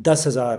10,000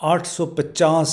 850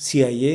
CIA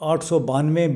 892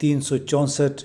364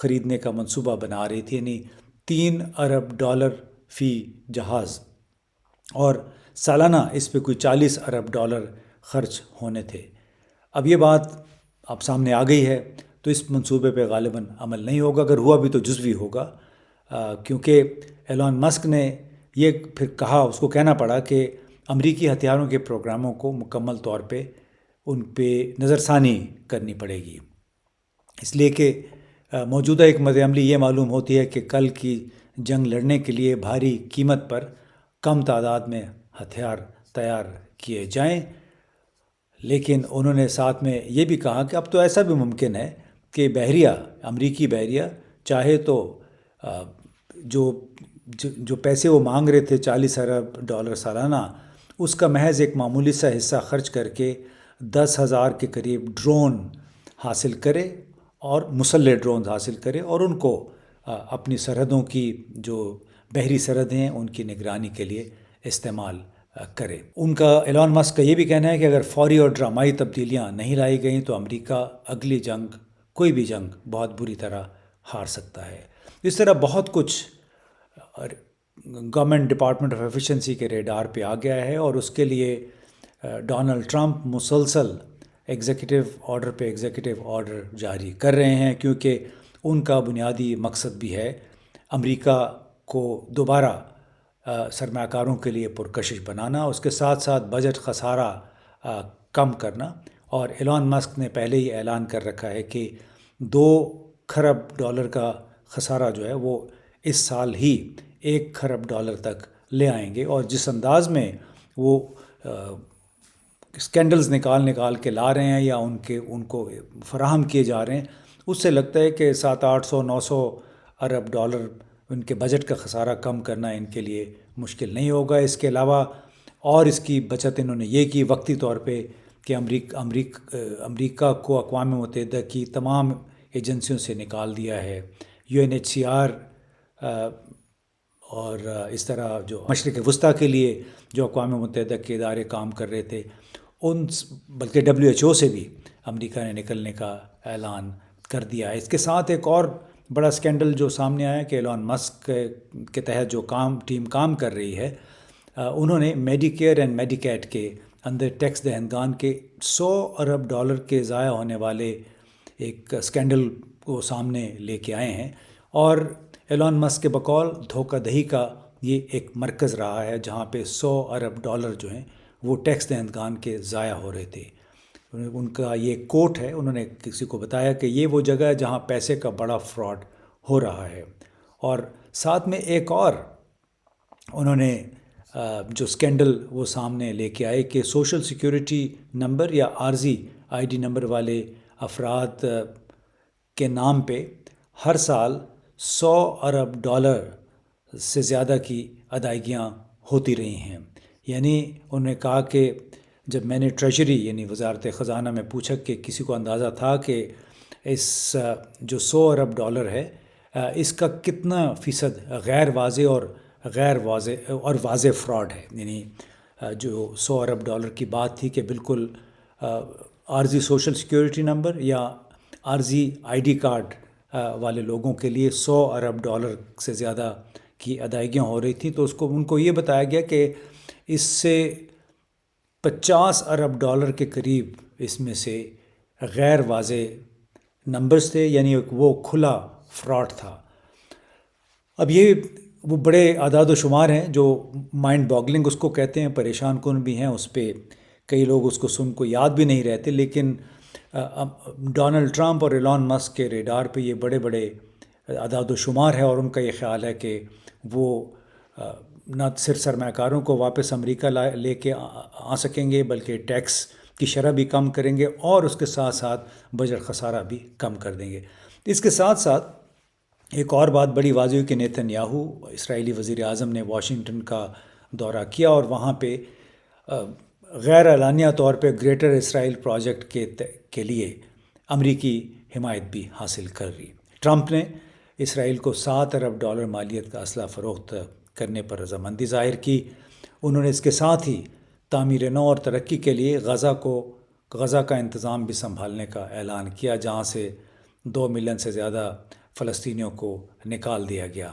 خریدنے کا منصوبہ بنا رہی تھی، یعنی $3 ارب فی جہاز، اور سالانہ اس پہ کوئی $40 ارب خرچ ہونے تھے۔ اب یہ بات اب سامنے آ گئی ہے، تو اس منصوبے پہ غالباً عمل نہیں ہوگا، اگر ہوا بھی تو جزوی ہوگا، کیونکہ ایلون مسک نے یہ پھر کہا، اس کو کہنا پڑا کہ امریکی ہتھیاروں کے پروگراموں کو مکمل طور پہ ان پہ نظر ثانی کرنی پڑے گی، اس لیے کہ موجودہ ایک مد عملی یہ معلوم ہوتی ہے کہ کل کی جنگ لڑنے کے لیے بھاری قیمت پر کم تعداد میں ہتھیار تیار کیے جائیں۔ لیکن انہوں نے ساتھ میں یہ بھی کہا کہ اب تو ایسا بھی ممکن ہے کہ امریکی بحریہ چاہے تو جو پیسے وہ مانگ رہے تھے $40 ارب سالانہ، اس کا محض ایک معمولی سا حصہ خرچ کر کے 10,000 کے قریب ڈرون حاصل کرے، اور مسلح ڈرون حاصل کرے، اور ان کو اپنی سرحدوں کی جو بحری سرحدیں ہیں ان کی نگرانی کے لیے استعمال کرے۔ ان کا ایلون مسک کا یہ بھی کہنا ہے کہ اگر فوری اور ڈرامائی تبدیلیاں نہیں لائی گئیں تو امریکہ اگلی جنگ، کوئی بھی جنگ، بہت بری طرح ہار سکتا ہے۔ اس طرح بہت کچھ گورنمنٹ ڈپارٹمنٹ آف ایفیشنسی کے ریڈار پہ آ گیا ہے، اور اس کے لیے ڈونلڈ ٹرمپ مسلسل ایگزیکٹو آرڈر پہ ایگزیکٹو آرڈر جاری کر رہے ہیں، کیونکہ ان کا بنیادی مقصد بھی ہے امریکہ کو دوبارہ سرمایہ کاروں کے لیے پرکشش بنانا، اس کے ساتھ ساتھ بجٹ خسارہ کم کرنا۔ اور ایلون مسک نے پہلے ہی اعلان کر رکھا ہے کہ $2 کھرب کا خسارہ جو ہے وہ اس سال ہی $1 کھرب تک لے آئیں گے، اور جس انداز میں وہ اسکینڈلز نکال کے لا رہے ہیں یا ان کو فراہم کیے جا رہے ہیں، اس سے لگتا ہے کہ 700-800-900 ارب ڈالر ان کے بجٹ کا خسارہ کم کرنا ان کے لیے مشکل نہیں ہوگا۔ اس کے علاوہ اور اس کی بچت انہوں نے یہ کی وقتی طور پہ کہ امریکہ کو اقوام متحدہ کی تمام ایجنسیوں سے نکال دیا ہے، UNHCR اور اس طرح جو مشرق وسطیٰ کے لیے جو اقوام متحدہ کے ادارے کام کر رہے تھے، بلکہ WHO سے بھی امریکہ نے نکلنے کا اعلان کر دیا ہے۔ اس کے ساتھ ایک اور بڑا سکینڈل جو سامنے آیا کہ ایلون مسک کے تحت جو ٹیم کام کر رہی ہے، انہوں نے میڈیکیئر اینڈ میڈیکیٹ کے اندر ٹیکس دہندگان کے $100 ارب کے ضائع ہونے والے ایک سکینڈل کو سامنے لے کے آئے ہیں، اور ایلون مسک کے بقول دھوکہ دہی کا یہ ایک مرکز رہا ہے جہاں پہ $100 ارب جو ہیں وہ ٹیکس دہندگان کے ضائع ہو رہے تھے۔ ان کا یہ کوٹ ہے، انہوں نے کسی کو بتایا کہ یہ وہ جگہ ہے جہاں پیسے کا بڑا فراڈ ہو رہا ہے۔ اور ساتھ میں ایک اور انہوں نے جو سکینڈل وہ سامنے لے کے آئے کہ سوشل سیکیورٹی نمبر یا عارضی ID نمبر والے افراد کے نام پہ ہر سال $100 ارب سے زیادہ کی ادائیگیاں ہوتی رہی ہیں۔ یعنی انہوں نے کہا کہ جب میں نے ٹریجری یعنی وزارت خزانہ میں پوچھا کہ کسی کو اندازہ تھا کہ اس جو $100 ارب ہے اس کا کتنا فیصد غیر واضح اور واضح فراڈ ہے، یعنی جو $100 ارب کی بات تھی کہ بالکل عارضی سوشل سیکیورٹی نمبر یا عارضی ID کارڈ والے لوگوں کے لیے $100 ارب سے زیادہ کی ادائیگیاں ہو رہی تھیں، تو ان کو یہ بتایا گیا کہ اس سے $50 ارب کے قریب اس میں سے غیر واضح نمبرز تھے، یعنی وہ کھلا فراڈ تھا۔ اب یہ وہ بڑے اعداد و شمار ہیں جو مائنڈ باگلنگ اس کو کہتے ہیں، پریشان کن بھی ہیں، اس پہ کئی لوگ اس کو سن کو یاد بھی نہیں رہتے، لیکن ڈونلڈ ٹرمپ اور ایلون مسک کے ریڈار پہ یہ بڑے بڑے اعداد و شمار ہے، اور ان کا یہ خیال ہے کہ وہ نہ صرف سرمایہ کاروں کو واپس امریکہ لے کے آ سکیں گے، بلکہ ٹیکس کی شرح بھی کم کریں گے، اور اس کے ساتھ ساتھ بجٹ خسارہ بھی کم کر دیں گے۔ اس کے ساتھ ساتھ ایک اور بات بڑی واضح ہوئی کہ نیتن یاہو اسرائیلی وزیر اعظم نے واشنگٹن کا دورہ کیا، اور وہاں پہ غیر اعلانیہ طور پہ گریٹر اسرائیل پروجیکٹ کے لیے امریکی حمایت بھی حاصل کر لی۔ ٹرمپ نے اسرائیل کو $7 ارب مالیت کا اسلحہ فروخت کرنے پر رضامندی ظاہر کی۔ انہوں نے اس کے ساتھ ہی تعمیر نو اور ترقی کے لیے غزہ کا انتظام بھی سنبھالنے کا اعلان کیا، جہاں سے 2 ملین سے زیادہ فلسطینیوں کو نکال دیا گیا۔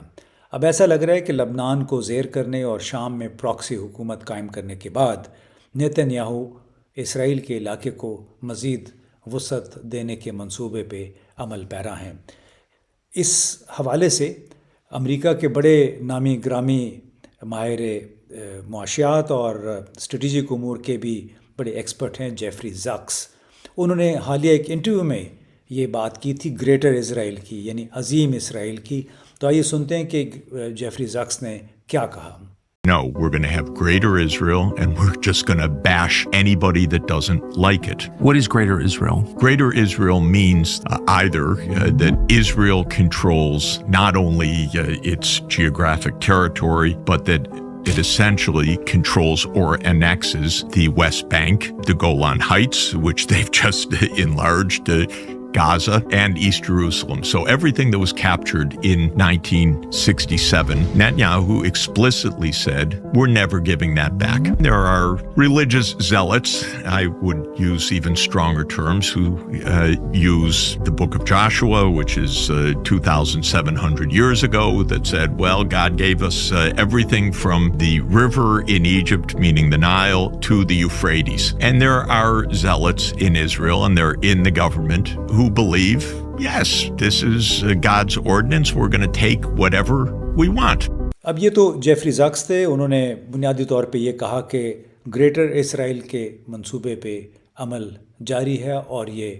اب ایسا لگ رہا ہے کہ لبنان کو زیر کرنے اور شام میں پراکسی حکومت قائم کرنے کے بعد نیتن یاہو اسرائیل کے علاقے کو مزید وسعت دینے کے منصوبے پہ عمل پیرا ہیں۔ اس حوالے سے امریکہ کے بڑے نامی گرامی ماہر معاشیات اور اسٹریٹجک امور کے بھی بڑے ایکسپرٹ ہیں جیفری زاکس، انہوں نے حالیہ ایک انٹرویو میں یہ بات کی تھی گریٹر اسرائیل کی، یعنی عظیم اسرائیل کی۔ تو آئیے سنتے ہیں کہ جیفری زاکس نے کیا کہا۔ No, we're going to have Greater Israel, and we're just going to bash anybody that doesn't like it. What is Greater Israel? Greater Israel means either that Israel controls not only its geographic territory, but that it essentially controls or annexes the West Bank, the Golan Heights, which they've just enlarged, Gaza, and East Jerusalem. So everything that was captured in 1967, Netanyahu explicitly said, we're never giving that back. There are religious zealots, I would use even stronger terms, who use the book of Joshua, which is 2,700 years ago, that said, well, God gave us everything from the river in Egypt, meaning the Nile, to the Euphrates. And there are zealots in Israel, and they're in the government, who believe, yes, this is God's ordinance, we're going to take whatever we want. اب یہ تو Jeffrey زاکس تھے، انہوں نے بنیادی طور پہ یہ کہا کہ گریٹر اسرائیل کے منصوبے پہ عمل جاری ہے اور یہ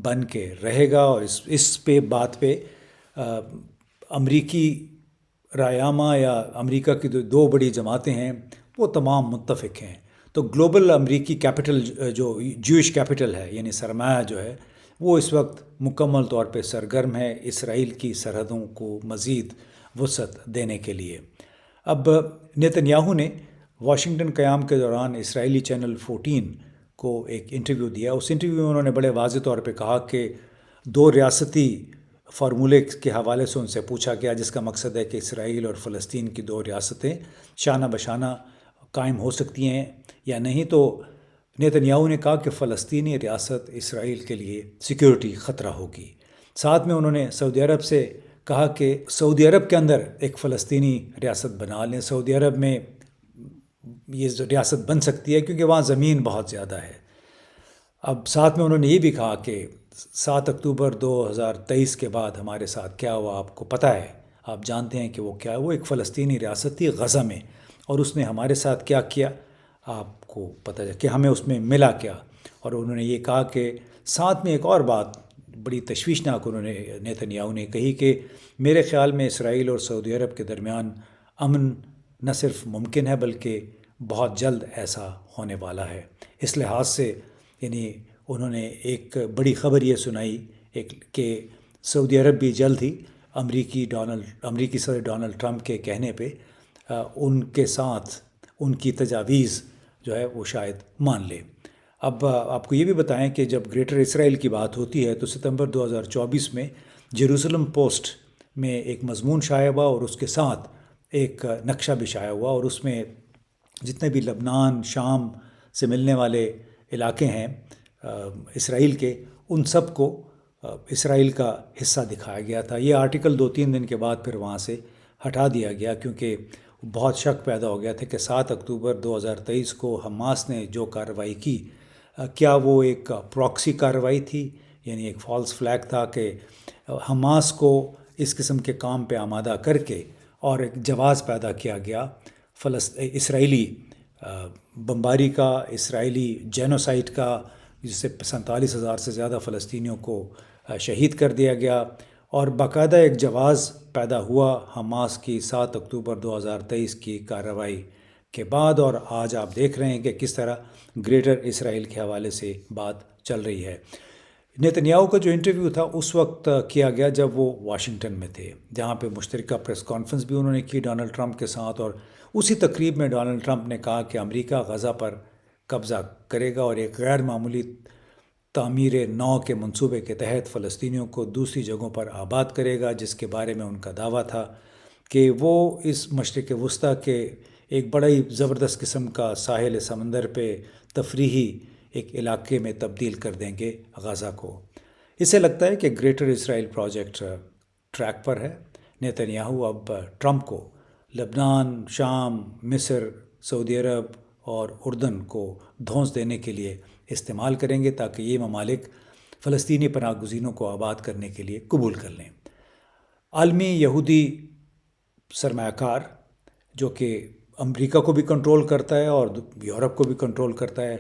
بن کے رہے گا، اور اس پہ بات پہ امریکی رائے عامہ یا امریکہ کی دو بڑی جماعتیں ہیں وہ تمام متفق ہیں۔ تو گلوبل امریکی کیپٹل جو جوئش کیپٹل ہے، یعنی سرمایہ جو ہے، وہ اس وقت مکمل طور پہ سرگرم ہے اسرائیل کی سرحدوں کو مزید وسعت دینے کے لیے۔ اب نیتن یاہو نے واشنگٹن قیام کے دوران اسرائیلی چینل 14 کو ایک انٹرویو دیا۔ اس انٹرویو میں انہوں نے بڑے واضح طور پہ کہا کہ دو ریاستی فارمولے کے حوالے سے ان سے پوچھا گیا، جس کا مقصد ہے کہ اسرائیل اور فلسطین کی دو ریاستیں شانہ بشانہ قائم ہو سکتی ہیں یا نہیں، تو نیتن یاہو نے کہا کہ فلسطینی ریاست اسرائیل کے لیے سیکیورٹی خطرہ ہوگی۔ ساتھ میں انہوں نے سعودی عرب سے کہا کہ سعودی عرب کے اندر ایک فلسطینی ریاست بنا لیں، سعودی عرب میں یہ ریاست بن سکتی ہے کیونکہ وہاں زمین بہت زیادہ ہے۔ اب ساتھ میں انہوں نے یہ بھی کہا کہ 7 اکتوبر 2023 کے بعد ہمارے ساتھ کیا ہوا آپ کو پتہ ہے، آپ جانتے ہیں کہ وہ کیا ہے، وہ ایک فلسطینی ریاست تھی غزہ میں، اور اس نے ہمارے ساتھ کیا کیا آپ کو پتہ ہے کہ ہمیں اس میں ملا کیا۔ اور انہوں نے یہ کہا کہ ساتھ میں ایک اور بات بڑی تشویشناک انہوں نے نیتن یاہو نے کہی کہ میرے خیال میں اسرائیل اور سعودی عرب کے درمیان امن نہ صرف ممکن ہے بلکہ بہت جلد ایسا ہونے والا ہے۔ اس لحاظ سے یعنی انہوں نے ایک بڑی خبر یہ سنائی کہ سعودی عرب بھی جلد ہی امریکی صدر ڈونلڈ ٹرمپ کے کہنے پہ ان کے ساتھ ان کی تجاویز جو ہے وہ شاید مان لے۔ اب آپ کو یہ بھی بتائیں کہ جب گریٹر اسرائیل کی بات ہوتی ہے تو ستمبر 2024 میں جیروسلم پوسٹ میں ایک مضمون شائع ہوا اور اس کے ساتھ ایک نقشہ بھی شائع ہوا، اور اس میں جتنے بھی لبنان، شام سے ملنے والے علاقے ہیں اسرائیل کے، ان سب کو اسرائیل کا حصہ دکھایا گیا تھا۔ یہ آرٹیکل 2-3 دن کے بعد پھر وہاں سے ہٹا دیا گیا کیونکہ بہت شک پیدا ہو گیا تھا کہ 7 اکتوبر 2023 کو حماس نے جو کارروائی کی، کیا وہ ایک پراکسی کارروائی تھی، یعنی ایک فالس فلیگ تھا کہ حماس کو اس قسم کے کام پہ آمادہ کر کے اور ایک جواز پیدا کیا گیا اسرائیلی بمباری کا، اسرائیلی جینوسائڈ کا، جس سے 47,000 سے زیادہ فلسطینیوں کو شہید کر دیا گیا، اور باقاعدہ ایک جواز پیدا ہوا حماس کی 7 اکتوبر 2023 کی کارروائی کے بعد۔ اور آج آپ دیکھ رہے ہیں کہ کس طرح گریٹر اسرائیل کے حوالے سے بات چل رہی ہے۔ نیتن یاہو کا جو انٹرویو تھا اس وقت کیا گیا جب وہ واشنگٹن میں تھے، جہاں پہ مشترکہ پریس کانفرنس بھی انہوں نے کی ڈونلڈ ٹرمپ کے ساتھ، اور اسی تقریب میں ڈونلڈ ٹرمپ نے کہا کہ امریکہ غزہ پر قبضہ کرے گا اور ایک غیر معمولی تعمیر نو کے منصوبے کے تحت فلسطینیوں کو دوسری جگہوں پر آباد کرے گا، جس کے بارے میں ان کا دعویٰ تھا کہ وہ اس مشرق وسطیٰ کے ایک بڑا ہی زبردست قسم کا ساحل سمندر پہ تفریحی ایک علاقے میں تبدیل کر دیں گے غزہ کو۔ اسے لگتا ہے کہ گریٹر اسرائیل پروجیکٹ ٹریک پر ہے۔ نیتنیاہو اب ٹرمپ کو لبنان، شام، مصر، سعودی عرب اور اردن کو دھونس دینے کے لیے استعمال کریں گے تاکہ یہ ممالک فلسطینی پناہ گزینوں کو آباد کرنے کے لیے قبول کر لیں۔ عالمی یہودی سرمایہ کار جو کہ امریکہ کو بھی کنٹرول کرتا ہے اور یورپ کو بھی کنٹرول کرتا ہے،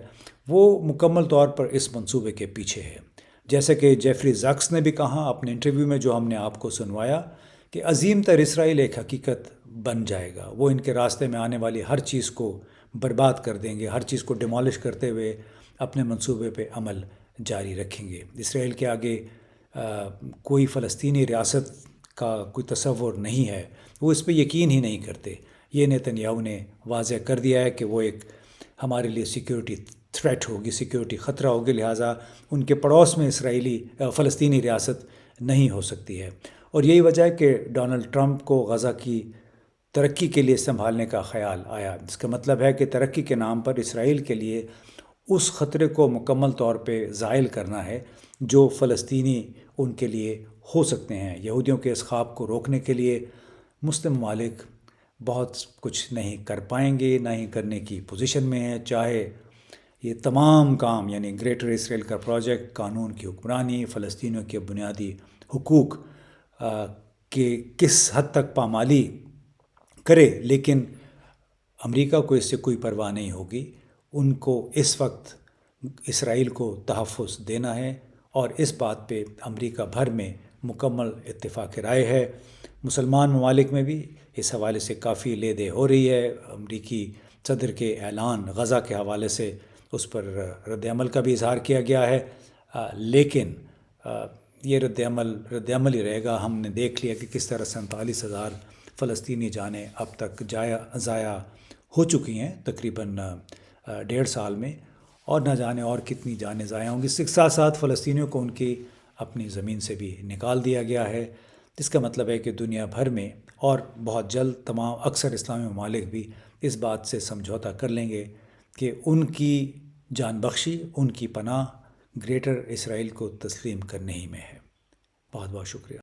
وہ مکمل طور پر اس منصوبے کے پیچھے ہے۔ جیسے کہ جیفری زاکس نے بھی کہا اپنے انٹرویو میں جو ہم نے آپ کو سنوایا کہ عظیم تر اسرائیل ایک حقیقت بن جائے گا۔ وہ ان کے راستے میں آنے والی ہر چیز کو برباد کر دیں گے، ہر چیز کو ڈیمالش کرتے ہوئے اپنے منصوبے پہ عمل جاری رکھیں گے۔ اسرائیل کے آگے کوئی فلسطینی ریاست کا کوئی تصور نہیں ہے، وہ اس پہ یقین ہی نہیں کرتے۔ یہ نیتنیاہو نے واضح کر دیا ہے کہ وہ ایک ہمارے لیے سیکیورٹی تھریٹ ہوگی، سیکیورٹی خطرہ ہوگی، لہٰذا ان کے پڑوس میں فلسطینی ریاست نہیں ہو سکتی ہے۔ اور یہی وجہ ہے کہ ڈونلڈ ٹرمپ کو غزہ کی ترقی کے لیے سنبھالنے کا خیال آیا۔ اس کا مطلب ہے کہ ترقی کے نام پر اسرائیل کے لیے اس خطرے کو مکمل طور پہ زائل کرنا ہے جو فلسطینی ان کے لیے ہو سکتے ہیں۔ یہودیوں کے اس خواب کو روکنے کے لیے مسلم ممالک بہت کچھ نہیں کر پائیں گے، نہ ہی کرنے کی پوزیشن میں ہیں، چاہے یہ تمام کام یعنی گریٹر اسرائیل کا پروجیکٹ، قانون کی حکمرانی، فلسطینیوں کے بنیادی حقوق کہ کس حد تک پامالی کرے، لیکن امریکہ کو اس سے کوئی پرواہ نہیں ہوگی۔ ان کو اس وقت اسرائیل کو تحفظ دینا ہے، اور اس بات پہ امریکہ بھر میں مکمل اتفاق رائے ہے۔ مسلمان ممالک میں بھی اس حوالے سے کافی لے دے ہو رہی ہے۔ امریکی صدر کے اعلان غزہ کے حوالے سے اس پر رد عمل کا بھی اظہار کیا گیا ہے، لیکن یہ رد عمل ہی رہے گا۔ ہم نے دیکھ لیا کہ کس طرح 47,000 فلسطینی جانیں اب تک ضائع ہو چکی ہیں تقریباً 1.5 سال میں، اور نہ جانے اور کتنی جانیں ضائع ہوں گی۔ اس کے ساتھ ساتھ فلسطینیوں کو ان کی اپنی زمین سے بھی نکال دیا گیا ہے، جس کا مطلب ہے کہ دنیا بھر میں اور بہت جلد اکثر اسلامی ممالک بھی اس بات سے سمجھوتہ کر لیں گے کہ ان کی جان بخشی، ان کی پناہ گریٹر اسرائیل کو تسلیم کرنے ہی میں ہے۔ بہت بہت شکریہ۔